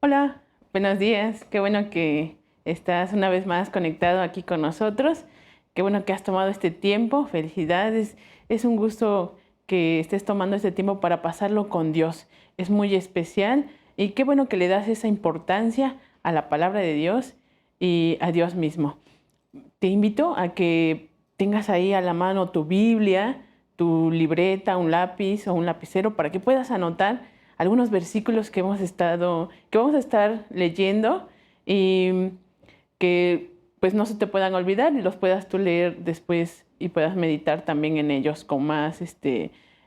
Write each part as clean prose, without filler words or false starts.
Hola, buenos días. Qué bueno que estás una vez más conectado aquí con nosotros. Qué bueno que has tomado este tiempo. Felicidades. Es un gusto que estés tomando este tiempo para pasarlo con Dios. Es muy especial y qué bueno que le das esa importancia a la palabra de Dios y a Dios mismo. Te invito a que tengas ahí a la mano tu Biblia, tu libreta, un lápiz o un lapicero para que puedas anotar algunos versículos que vamos a estar leyendo y que pues no se te puedan olvidar y los puedas tú leer después y puedas meditar también en ellos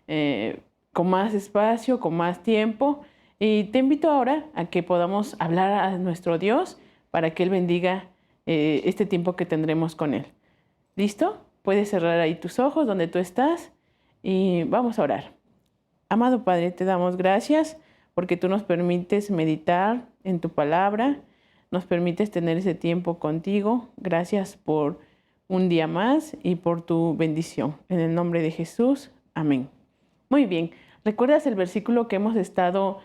eh, con más espacio, con más tiempo. Y te invito ahora a que podamos hablar a nuestro Dios para que Él bendiga este tiempo que tendremos con Él. ¿Listo? Puedes cerrar ahí tus ojos donde tú estás y vamos a orar. Amado Padre, te damos gracias porque tú nos permites meditar en tu palabra, nos permites tener ese tiempo contigo. Gracias por un día más y por tu bendición. En el nombre de Jesús, amén. Muy bien, ¿recuerdas el versículo que hemos estado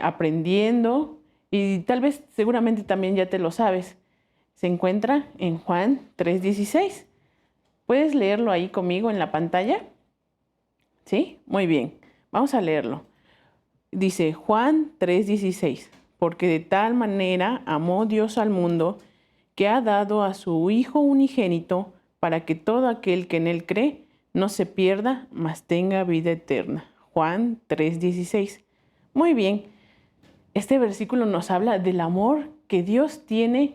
aprendiendo? Y tal vez seguramente también ya te lo sabes. Se encuentra en Juan 3:16. ¿Puedes leerlo ahí conmigo en la pantalla? ¿Sí? Muy bien. Vamos a leerlo. Dice Juan 3:16, porque de tal manera amó Dios al mundo que ha dado a su Hijo unigénito para que todo aquel que en él cree no se pierda, mas tenga vida eterna. Juan 3:16. Muy bien, este versículo nos habla del amor que Dios tiene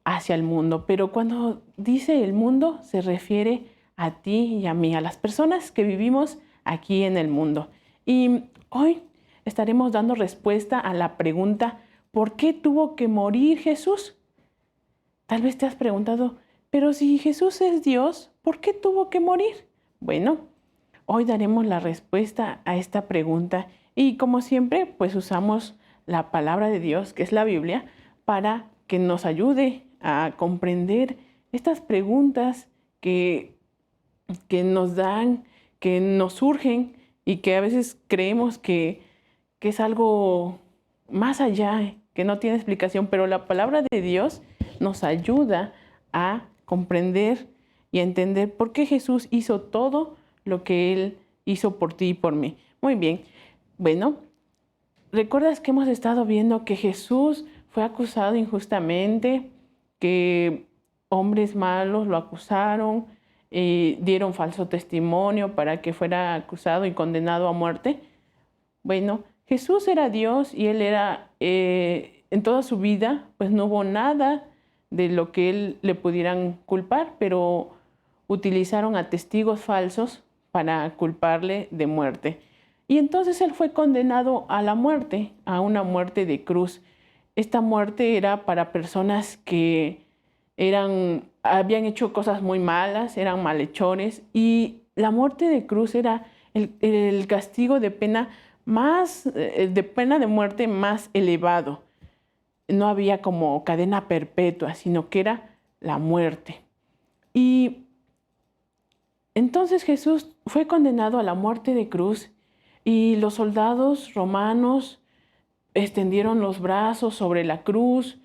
hacia el mundo, pero cuando dice el mundo se refiere a ti y a mí, a las personas que vivimos aquí en el mundo. Y hoy estaremos dando respuesta a la pregunta, ¿por qué tuvo que morir Jesús? Tal vez te has preguntado, pero si Jesús es Dios, ¿por qué tuvo que morir? Bueno, hoy daremos la respuesta a esta pregunta y como siempre, pues usamos la palabra de Dios, que es la Biblia, para que nos ayude a comprender estas preguntas que nos dan, que nos surgen y que a veces creemos que es algo más allá, que no tiene explicación, pero la palabra de Dios nos ayuda a comprender y a entender por qué Jesús hizo todo lo que Él hizo por ti y por mí. Muy bien, bueno, ¿recuerdas que hemos estado viendo que Jesús fue acusado injustamente, que hombres malos lo acusaron, dieron falso testimonio para que fuera acusado y condenado a muerte? Bueno, Jesús era Dios y Él era, en toda su vida, pues no hubo nada de lo que Él le pudieran culpar, pero utilizaron a testigos falsos para culparle de muerte. Y entonces Él fue condenado a la muerte, a una muerte de cruz. Esta muerte era para personas que habían hecho cosas muy malas, eran malhechores, y la muerte de cruz era el castigo de pena de muerte más elevado. No había como cadena perpetua, sino que era la muerte. Y entonces Jesús fue condenado a la muerte de cruz y los soldados romanos extendieron los brazos sobre la cruz,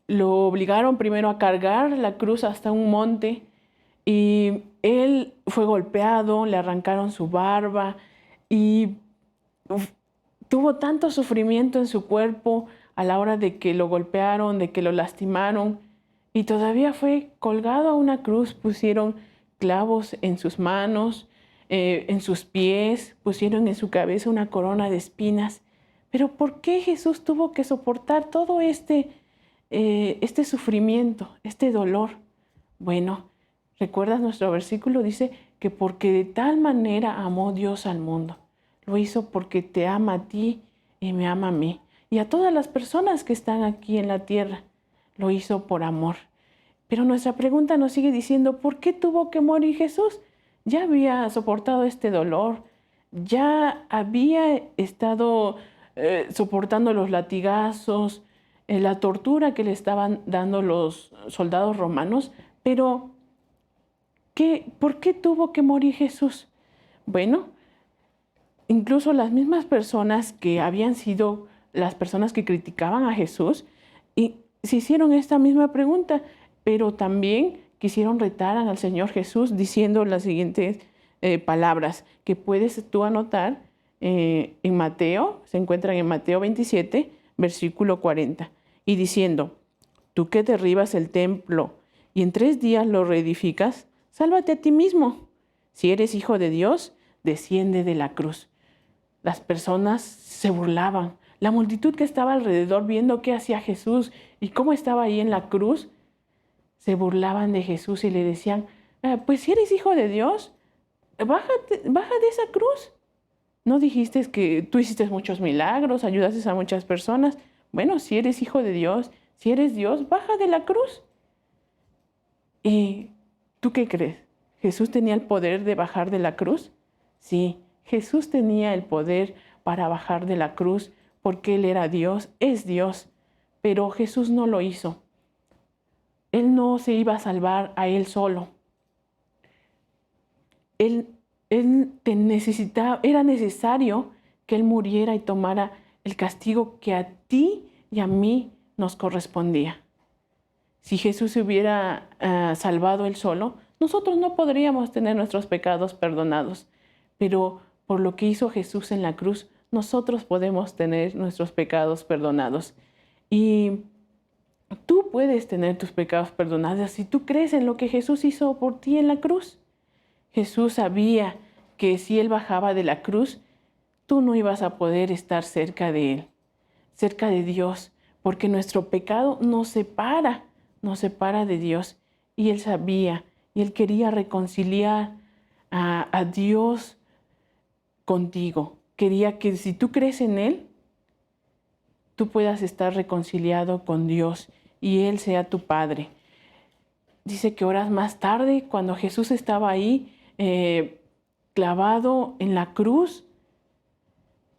lo obligaron primero a cargar la cruz hasta un monte y él fue golpeado, le arrancaron su barba y tuvo tanto sufrimiento en su cuerpo a la hora de que lo golpearon, de que lo lastimaron, y todavía fue colgado a una cruz. Pusieron clavos en sus manos, en sus pies, pusieron en su cabeza una corona de espinas. Pero ¿por qué Jesús tuvo que soportar todo este sufrimiento, este dolor? Bueno, ¿recuerdas nuestro versículo? Dice que porque de tal manera amó Dios al mundo. Lo hizo porque te ama a ti y me ama a mí. Y a todas las personas que están aquí en la tierra. Lo hizo por amor. Pero nuestra pregunta nos sigue diciendo, ¿por qué tuvo que morir Jesús? Ya había soportado este dolor. Ya había estado soportando los latigazos, la tortura que le estaban dando los soldados romanos. Pero, ¿por qué tuvo que morir Jesús? Bueno, incluso las mismas personas que habían sido las personas que criticaban a Jesús y se hicieron esta misma pregunta, pero también quisieron retar al Señor Jesús diciendo las siguientes palabras que puedes tú anotar en Mateo, se encuentran en Mateo 27, versículo 40, y diciendo: tú que derribas el templo y en 3 días lo reedificas, sálvate a ti mismo. Si eres hijo de Dios, desciende de la cruz. Las personas se burlaban. La multitud que estaba alrededor viendo qué hacía Jesús y cómo estaba ahí en la cruz, se burlaban de Jesús y le decían: pues si eres hijo de Dios, baja de esa cruz. ¿No dijiste que tú hiciste muchos milagros, ayudaste a muchas personas? Bueno, si eres hijo de Dios, si eres Dios, baja de la cruz. ¿Y tú qué crees? ¿Jesús tenía el poder de bajar de la cruz? Sí, Jesús tenía el poder para bajar de la cruz porque Él era Dios, es Dios, pero Jesús no lo hizo. Él no se iba a salvar a Él solo. Él era necesario que Él muriera y tomara el castigo que a ti y a mí nos correspondía. Si Jesús se hubiera salvado Él solo, nosotros no podríamos tener nuestros pecados perdonados. Pero por lo que hizo Jesús en la cruz, nosotros podemos tener nuestros pecados perdonados. Y tú puedes tener tus pecados perdonados si tú crees en lo que Jesús hizo por ti en la cruz. Jesús sabía que si Él bajaba de la cruz, tú no ibas a poder estar cerca de Él, cerca de Dios, porque nuestro pecado nos separa de Dios. Y Él sabía, y Él quería reconciliar a Dios contigo. Quería que si tú crees en Él, tú puedas estar reconciliado con Dios y Él sea tu Padre. Dice que horas más tarde, cuando Jesús estaba ahí clavado en la cruz,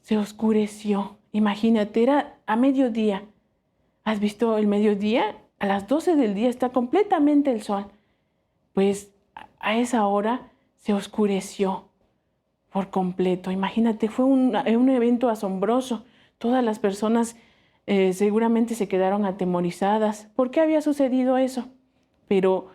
se oscureció. Imagínate, era a mediodía. ¿Has visto el mediodía? A las 12 del día está completamente el sol. Pues a esa hora se oscureció por completo. Imagínate, fue un evento asombroso. Todas las personas seguramente se quedaron atemorizadas. ¿Por qué había sucedido eso? Pero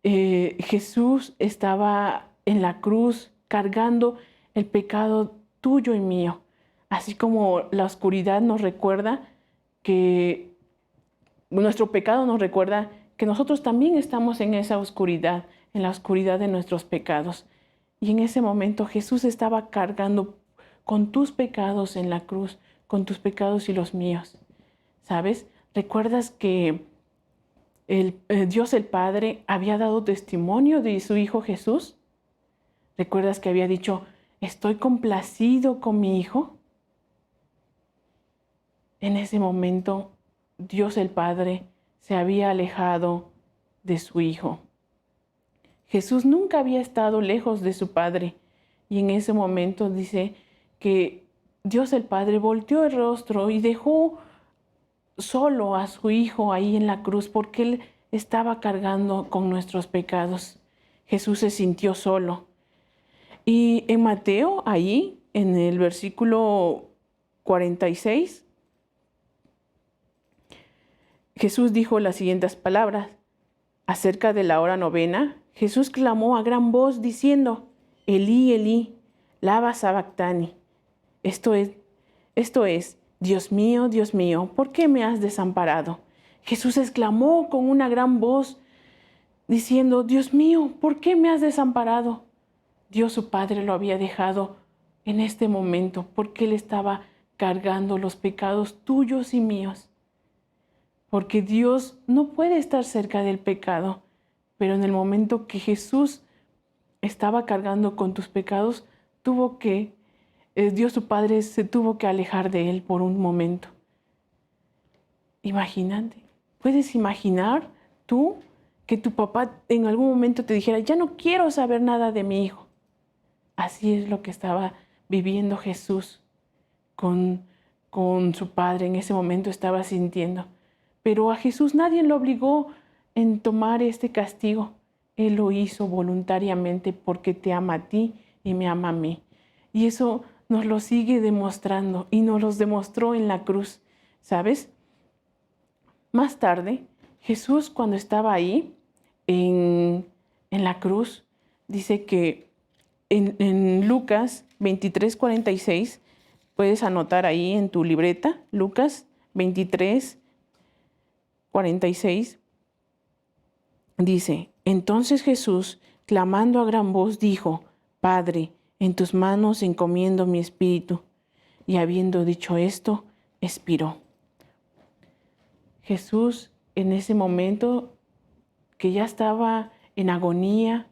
Jesús estaba en la cruz cargando el pecado tuyo y mío. Así como la oscuridad nos recuerda que nuestro pecado nos recuerda que nosotros también estamos en esa oscuridad, en la oscuridad de nuestros pecados. Y en ese momento Jesús estaba cargando con tus pecados en la cruz, con tus pecados y los míos. ¿Sabes? ¿Recuerdas que Dios el Padre había dado testimonio de su Hijo Jesús? ¿Recuerdas que había dicho: estoy complacido con mi Hijo? En ese momento, Dios el Padre se había alejado de su Hijo. Jesús nunca había estado lejos de su Padre. Y en ese momento dice que Dios el Padre volteó el rostro y dejó solo a su Hijo ahí en la cruz porque Él estaba cargando con nuestros pecados. Jesús se sintió solo. Y en Mateo, ahí en el versículo 46, Jesús dijo las siguientes palabras. Acerca de la hora novena, Jesús clamó a gran voz diciendo: Elí, Elí, lama sabactani. Esto es, Dios mío, ¿por qué me has desamparado? Jesús exclamó con una gran voz diciendo: Dios mío, ¿por qué me has desamparado? Dios su Padre lo había dejado en este momento porque Él estaba cargando los pecados tuyos y míos. Porque Dios no puede estar cerca del pecado, pero en el momento que Jesús estaba cargando con tus pecados, Dios su Padre se tuvo que alejar de Él por un momento. Imagínate, ¿puedes imaginar tú que tu papá en algún momento te dijera: ya no quiero saber nada de mi hijo? Así es lo que estaba viviendo Jesús con su Padre. En ese momento estaba sintiendo. Pero a Jesús nadie lo obligó en tomar este castigo. Él lo hizo voluntariamente porque te ama a ti y me ama a mí. Y eso nos lo sigue demostrando y nos los demostró en la cruz, ¿sabes? Más tarde, Jesús, cuando estaba ahí en la cruz, dice que en Lucas 23:46, puedes anotar ahí en tu libreta, Lucas 23:46, dice: entonces Jesús, clamando a gran voz, dijo: Padre, en tus manos encomiendo mi espíritu. Y habiendo dicho esto, expiró. Jesús, en ese momento que ya estaba en agonía,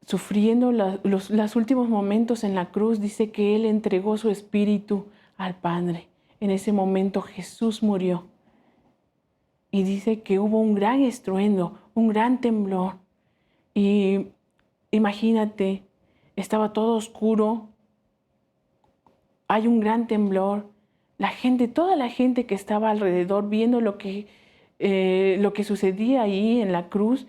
sufriendo los últimos momentos en la cruz, dice que Él entregó su espíritu al Padre. En ese momento Jesús murió. Y dice que hubo un gran estruendo, un gran temblor. Y imagínate, estaba todo oscuro, hay un gran temblor. La gente, toda la gente que estaba alrededor viendo lo que sucedía ahí en la cruz,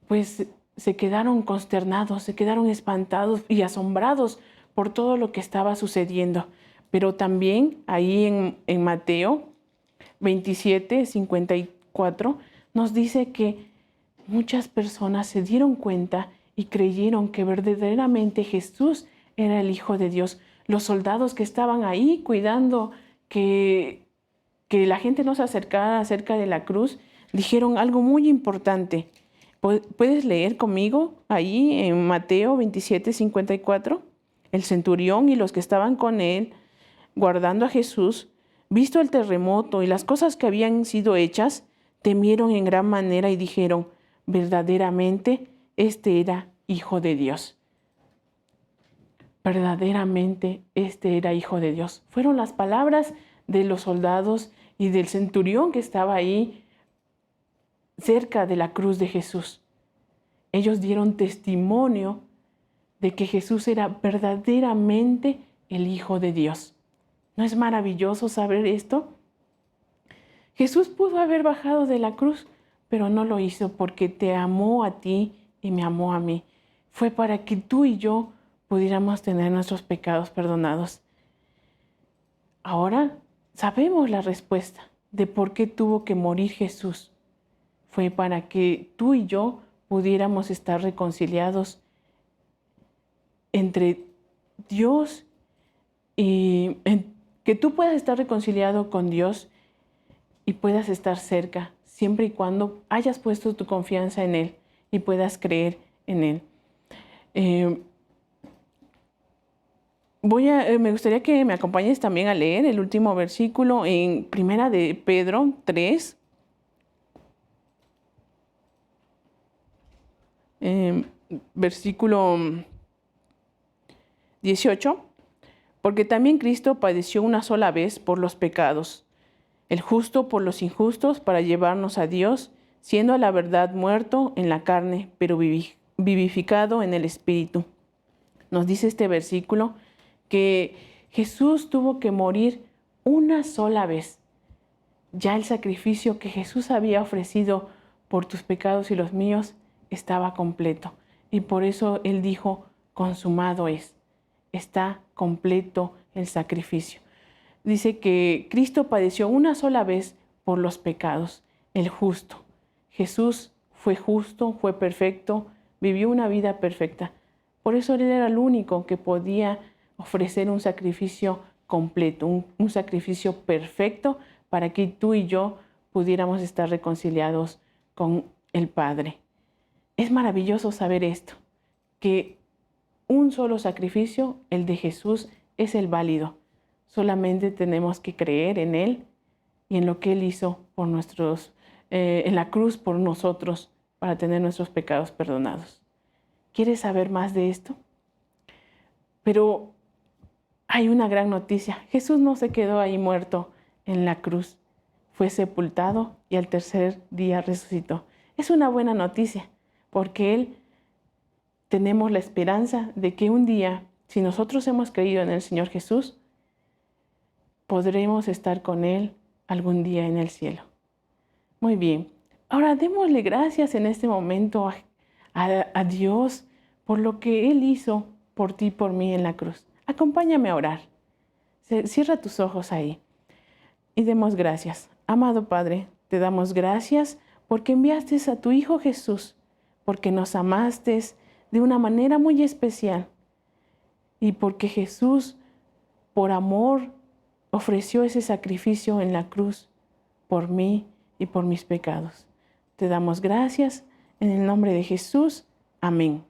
pues se quedaron consternados, se quedaron espantados y asombrados por todo lo que estaba sucediendo. Pero también ahí en Mateo 27:54 nos dice que muchas personas se dieron cuenta y creyeron que verdaderamente Jesús era el Hijo de Dios. Los soldados que estaban ahí cuidando que la gente no se acercara cerca de la cruz, dijeron algo muy importante. ¿Puedes leer conmigo ahí en Mateo 27:54? El centurión y los que estaban con él, guardando a Jesús, visto el terremoto y las cosas que habían sido hechas, temieron en gran manera y dijeron: verdaderamente este era Hijo de Dios. Verdaderamente este era Hijo de Dios. Fueron las palabras de los soldados y del centurión que estaba ahí cerca de la cruz de Jesús. Ellos dieron testimonio de que Jesús era verdaderamente el Hijo de Dios. ¿No es maravilloso saber esto? Jesús pudo haber bajado de la cruz, pero no lo hizo porque te amó a ti y me amó a mí. Fue para que tú y yo pudiéramos tener nuestros pecados perdonados. Ahora sabemos la respuesta de por qué tuvo que morir Jesús. Fue para que tú y yo pudiéramos estar reconciliados entre Dios y que tú puedas estar reconciliado con Dios y puedas estar cerca, siempre y cuando hayas puesto tu confianza en Él y puedas creer en Él. Me gustaría que me acompañes también a leer el último versículo en Primera de Pedro 3. Versículo 18. Porque también Cristo padeció una sola vez por los pecados, el justo por los injustos, para llevarnos a Dios, siendo a la verdad muerto en la carne, pero vivificado en el Espíritu. Nos dice este versículo que Jesús tuvo que morir una sola vez. Ya el sacrificio que Jesús había ofrecido por tus pecados y los míos estaba completo. Y por eso Él dijo: consumado es. Está completo el sacrificio. Dice que Cristo padeció una sola vez por los pecados, el justo. Jesús fue justo, fue perfecto, vivió una vida perfecta. Por eso Él era el único que podía ofrecer un sacrificio completo, un sacrificio perfecto para que tú y yo pudiéramos estar reconciliados con el Padre. Es maravilloso saber esto, que un solo sacrificio, el de Jesús, es el válido. Solamente tenemos que creer en Él y en lo que Él hizo por en la cruz por nosotros para tener nuestros pecados perdonados. ¿Quieres saber más de esto? Pero hay una gran noticia. Jesús no se quedó ahí muerto en la cruz. Fue sepultado y al tercer día resucitó. Es una buena noticia porque tenemos la esperanza de que un día, si nosotros hemos creído en el Señor Jesús, podremos estar con Él algún día en el cielo. Muy bien. Ahora démosle gracias en este momento a Dios por lo que Él hizo por ti y por mí en la cruz. Acompáñame a orar. Cierra tus ojos ahí y demos gracias. Amado Padre, te damos gracias porque enviaste a tu Hijo Jesús, porque nos amaste de una manera muy especial y porque Jesús, por amor, ofreció ese sacrificio en la cruz por mí y por mis pecados. Te damos gracias en el nombre de Jesús. Amén.